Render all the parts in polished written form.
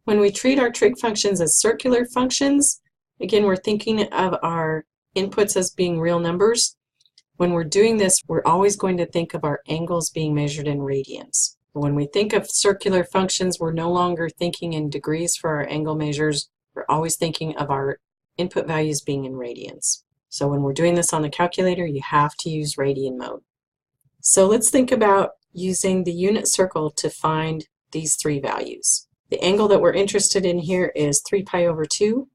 When we treat our trig functions as circular functions, again, we're thinking of our inputs as being real numbers. When we're doing this, we're always going to think of our angles being measured in radians. When we think of circular functions, we're no longer thinking in degrees for our angle measures. We're always thinking of our input values being in radians. So when we're doing this on the calculator, you have to use radian mode. So let's think about using the unit circle to find these three values. The angle that we're interested in here is 3 pi over 2.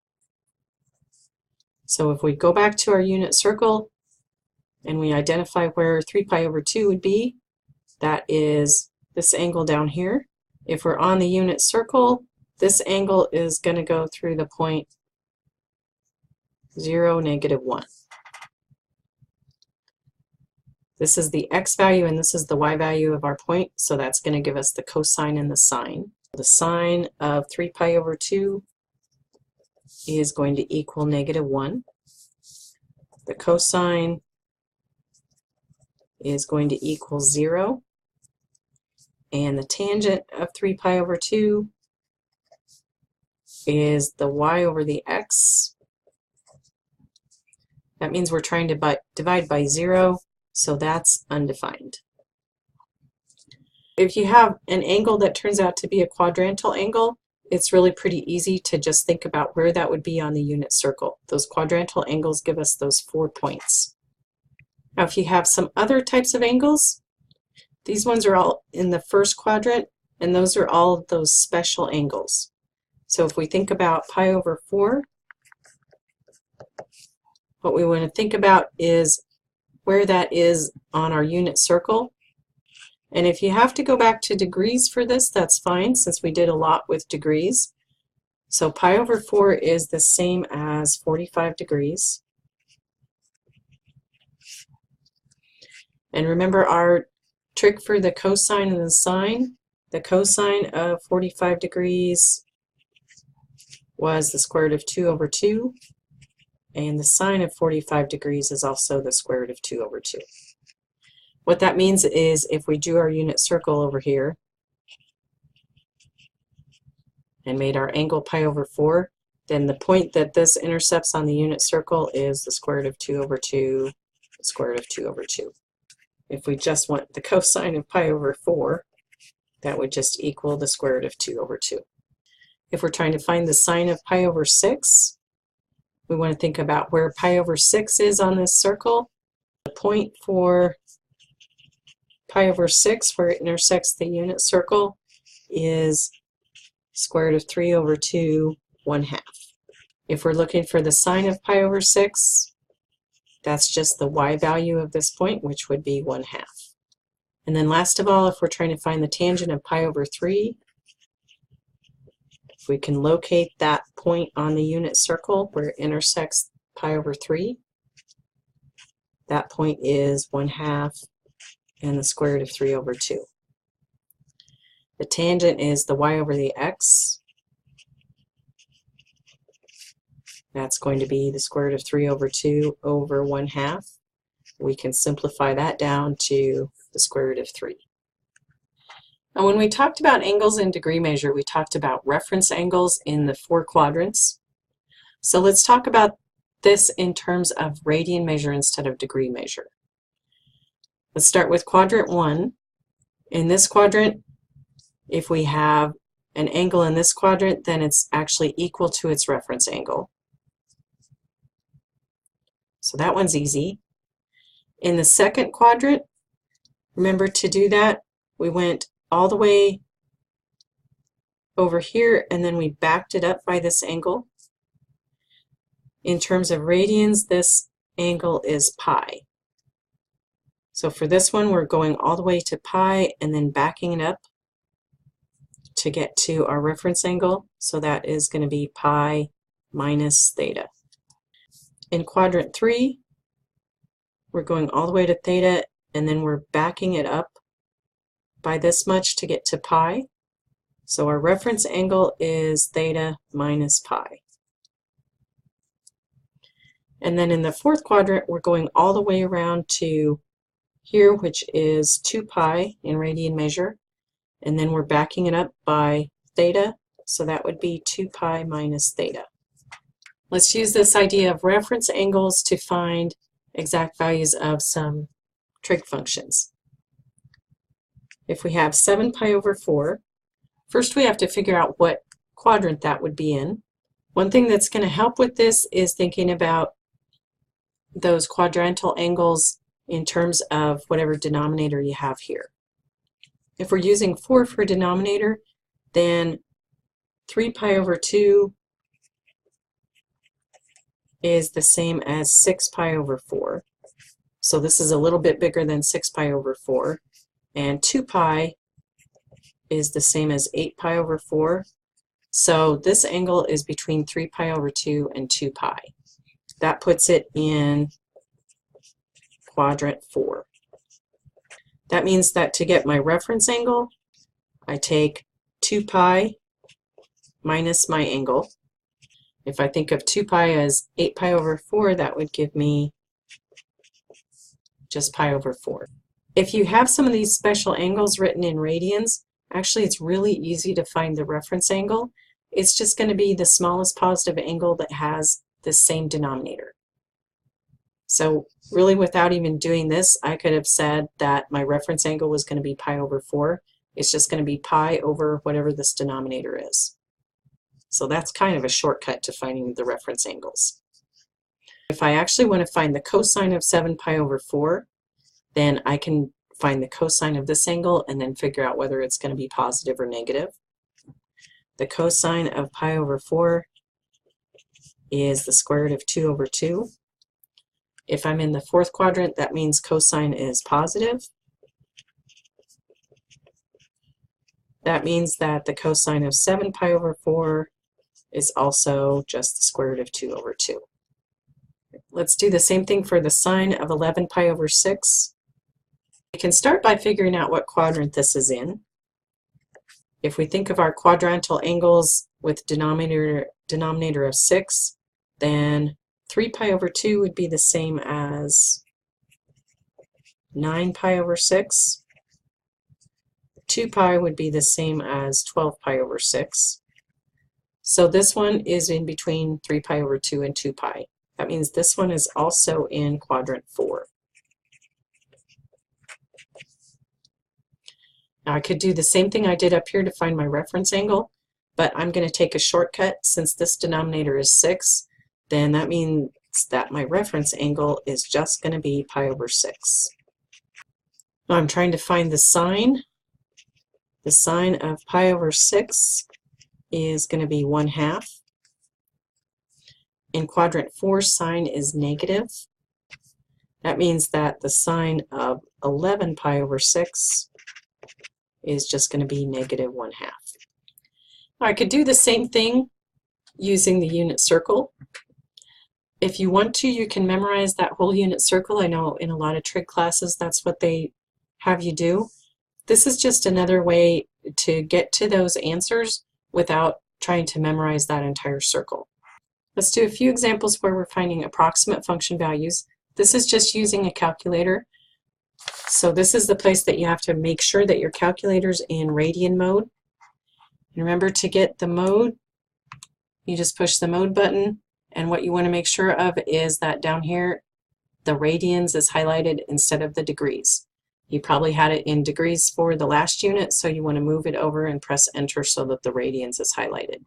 So if we go back to our unit circle and we identify where 3 pi over 2 would be, that is this angle down here. If we're on the unit circle, this angle is going to go through the point 0, -1. This is the x value and this is the y value of our point, so that's going to give us the cosine and the sine. The sine of 3 pi over 2 is going to equal -1. The cosine is going to equal 0. And the tangent of 3 pi over 2 is the y over the x. That means we're trying to divide by 0, so that's undefined. If you have an angle that turns out to be a quadrantal angle, it's really pretty easy to just think about where that would be on the unit circle. Those quadrantal angles give us those 4 points. Now if you have some other types of angles, these ones are all in the first quadrant, and those are all of those special angles. So if we think about pi over 4, what we want to think about is where that is on our unit circle. And if you have to go back to degrees for this, that's fine, since we did a lot with degrees. So pi over 4 is the same as 45 degrees. And remember our trick for the cosine and the sine. The cosine of 45 degrees was the square root of 2 over 2. And the sine of 45 degrees is also the square root of 2 over 2. What that means is if we drew our unit circle over here and made our angle pi over 4, then the point that this intercepts on the unit circle is the square root of 2 over 2, the square root of 2 over 2. If we just want the cosine of pi over 4, that would just equal the square root of 2 over 2. If we're trying to find the sine of pi over 6, we want to think about where pi over 6 is on this circle. The point for pi over 6, where it intersects the unit circle, is square root of 3 over 2, 1/2. If we're looking for the sine of pi over 6, that's just the y value of this point, which would be 1/2. And then last of all, if we're trying to find the tangent of pi over 3, if we can locate that point on the unit circle where it intersects pi over 3, that point is 1/2 and the square root of 3 over 2. The tangent is the y over the x. That's going to be the square root of 3 over 2 over 1/2. We can simplify that down to the square root of 3. Now when we talked about angles in degree measure, we talked about reference angles in the 4 quadrants. So let's talk about this in terms of radian measure instead of degree measure. Let's start with quadrant 1. In this quadrant, if we have an angle in this quadrant, then it's actually equal to its reference angle. So that one's easy. In the second quadrant, remember to do that, we went all the way over here and then we backed it up by this angle. In terms of radians, this angle is pi. So for this one, we're going all the way to pi and then backing it up to get to our reference angle. So that is going to be pi minus theta. In quadrant 3, we're going all the way to theta and then we're backing it up by this much to get to pi. So our reference angle is theta minus pi. And then in the fourth quadrant, we're going all the way around to here, which is 2 pi in radian measure. And then we're backing it up by theta So that would be 2 pi minus theta. Let's use this idea of reference angles to find exact values of some trig functions. If we have 7 pi over 4, first we have to figure out what quadrant that would be in. One thing that's going to help with this is thinking about those quadrantal angles in terms of whatever denominator you have here. If we're using 4 for denominator, then 3 pi over 2 is the same as 6 pi over 4. So this is a little bit bigger than 6 pi over 4. And 2 pi is the same as 8 pi over 4. So this angle is between 3 pi over 2 and 2 pi. That puts it in quadrant 4. That means that to get my reference angle, I take 2 pi minus my angle. If I think of 2 pi as 8 pi over 4, that would give me just pi over 4. If you have some of these special angles written in radians, actually it's really easy to find the reference angle. It's just going to be the smallest positive angle that has the same denominator. So really, without even doing this, I could have said that my reference angle was going to be pi over 4. It's just going to be pi over whatever this denominator is. So that's kind of a shortcut to finding the reference angles. If I actually want to find the cosine of 7 pi over 4, then I can find the cosine of this angle and then figure out whether it's going to be positive or negative. The cosine of pi over 4 is the square root of 2 over 2. If I'm in the fourth quadrant, that means cosine is positive. That means that the cosine of 7 pi over 4 is also just the square root of 2 over 2. Let's do the same thing for the sine of 11 pi over 6. We can start by figuring out what quadrant this is in. If we think of our quadrantal angles with denominator of 6, then 3 pi over 2 would be the same as 9 pi over 6. 2 pi would be the same as 12 pi over 6. So this one is in between 3 pi over 2 and 2 pi. That means this one is also in quadrant 4. Now I could do the same thing I did up here to find my reference angle, but I'm going to take a shortcut. Since this denominator is 6, then that means that my reference angle is just going to be pi over 6. Now I'm trying to find the sine. The sine of pi over 6 is going to be 1/2. In quadrant 4, sine is negative. That means that the sine of 11 pi over 6 is just going to be negative 1/2. I could do the same thing using the unit circle. If you want to, you can memorize that whole unit circle. I know in a lot of trig classes that's what they have you do. This is just another way to get to those answers without trying to memorize that entire circle. Let's do a few examples where we're finding approximate function values. This is just using a calculator. So this is the place that you have to make sure that your calculator's in radian mode. And remember, to get the mode, you just push the mode button, and what you want to make sure of is that down here the radians is highlighted instead of the degrees. You probably had it in degrees for the last unit, so you want to move it over and press enter so that the radians is highlighted.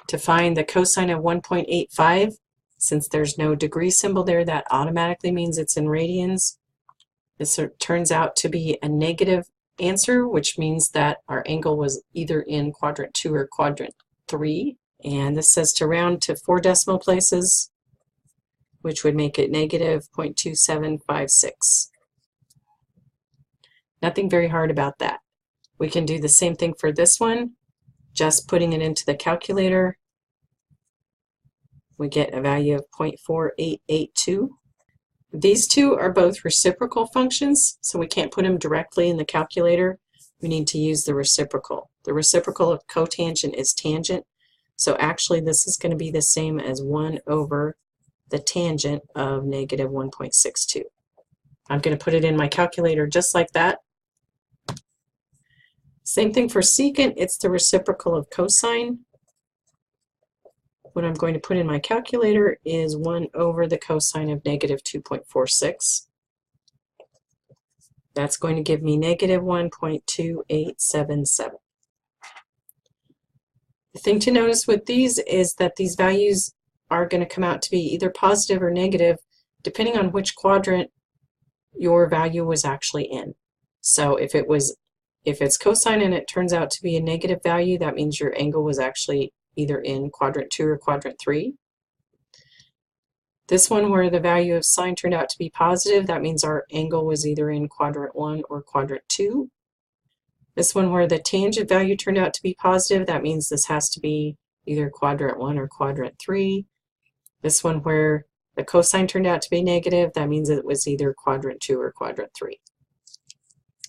To find the cosine of 1.85, since there's no degree symbol there, that automatically means it's in radians. This turns out to be a negative answer, which means that our angle was either in quadrant 2 or quadrant 3. And this says to round to 4 decimal places, which would make it negative 0.2756. Nothing very hard about that. We can do the same thing for this one, just putting it into the calculator. We get a value of 0.4882. These two are both reciprocal functions, so we can't put them directly in the calculator. We need to use the reciprocal. The reciprocal of cotangent is tangent, so actually this is going to be the same as 1 over the tangent of negative 1.62. I'm going to put it in my calculator just like that. Same thing for secant, it's the reciprocal of cosine. What I'm going to put in my calculator is 1 over the cosine of negative 2.46. That's going to give me negative 1.2877. The thing to notice with these is that these values are going to come out to be either positive or negative depending on which quadrant your value was actually in. So if it's cosine and it turns out to be a negative value, that means your angle was actually either in quadrant 2 or quadrant 3. This one where the value of sine turned out to be positive, that means our angle was either in quadrant 1 or quadrant 2. This one where the tangent value turned out to be positive, that means this has to be either quadrant 1 or quadrant 3. This one where the cosine turned out to be negative, that means it was either quadrant 2 or quadrant 3.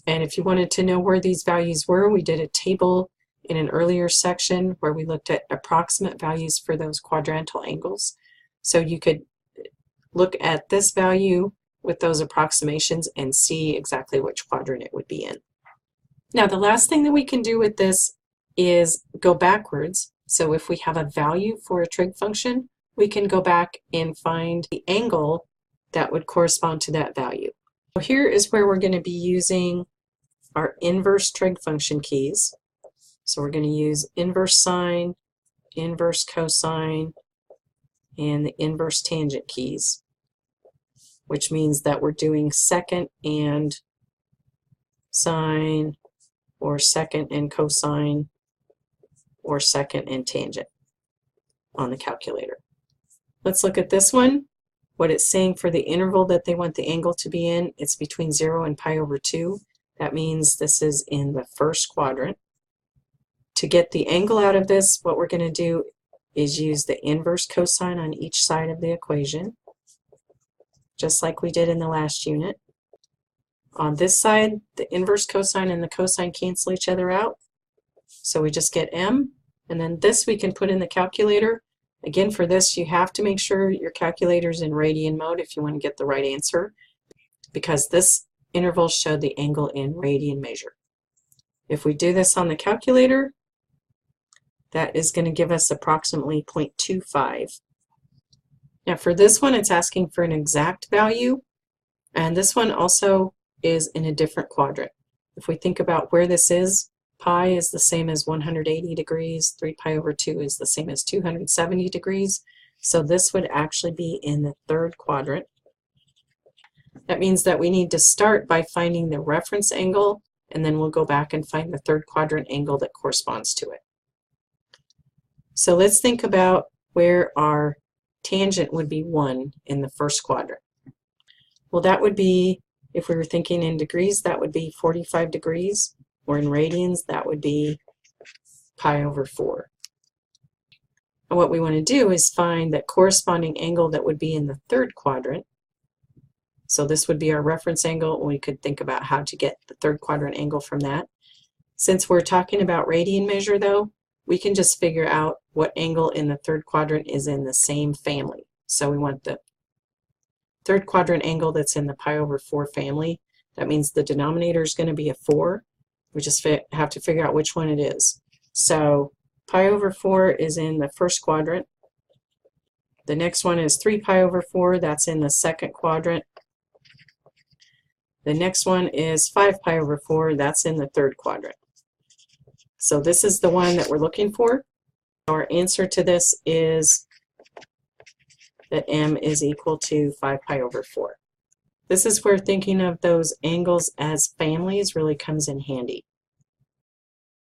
And if you wanted to know where these values were, we did a table in an earlier section where we looked at approximate values for those quadrantal angles. So you could look at this value with those approximations and see exactly which quadrant it would be in. Now the last thing that we can do with this is go backwards. So if we have a value for a trig function, we can go back and find the angle that would correspond to that value. So here is where we're going to be using our inverse trig function keys. So we're going to use inverse sine, inverse cosine, and the inverse tangent keys, which means that we're doing secant and sine, or secant and cosine, or secant and tangent on the calculator. Let's look at this one. What it's saying for the interval that they want the angle to be in, it's between 0 and pi over 2. That means this is in the first quadrant. To get the angle out of this, what we're going to do is use the inverse cosine on each side of the equation, just like we did in the last unit. On this side, the inverse cosine and the cosine cancel each other out, so we just get m, and then this we can put in the calculator. Again, for this, you have to make sure your calculator's in radian mode if you want to get the right answer, because this interval showed the angle in radian measure. If we do this on the calculator, that is going to give us approximately 0.25. Now for this one, it's asking for an exact value, and this one also is in a different quadrant. If we think about where this is, pi is the same as 180 degrees, 3 pi over 2 is the same as 270 degrees, so this would actually be in the third quadrant. That means that we need to start by finding the reference angle, and then we'll go back and find the third quadrant angle that corresponds to it. So let's think about where our tangent would be 1 in the first quadrant. Well, that would be, if we were thinking in degrees, that would be 45 degrees, or in radians, that would be pi over 4. And what we want to do is find that corresponding angle that would be in the third quadrant. So this would be our reference angle, and we could think about how to get the third quadrant angle from that. Since we're talking about radian measure, though, we can just figure out what angle in the third quadrant is in the same family. So we want the third quadrant angle that's in the pi over 4 family. That means the denominator is going to be a 4. We just have to figure out which one it is. So pi over 4 is in the first quadrant. The next one is 3 pi over 4. That's in the second quadrant. The next one is 5 pi over 4. That's in the third quadrant. So this is the one that we're looking for. Our answer to this is that m is equal to 5 pi over 4. This is where thinking of those angles as families really comes in handy.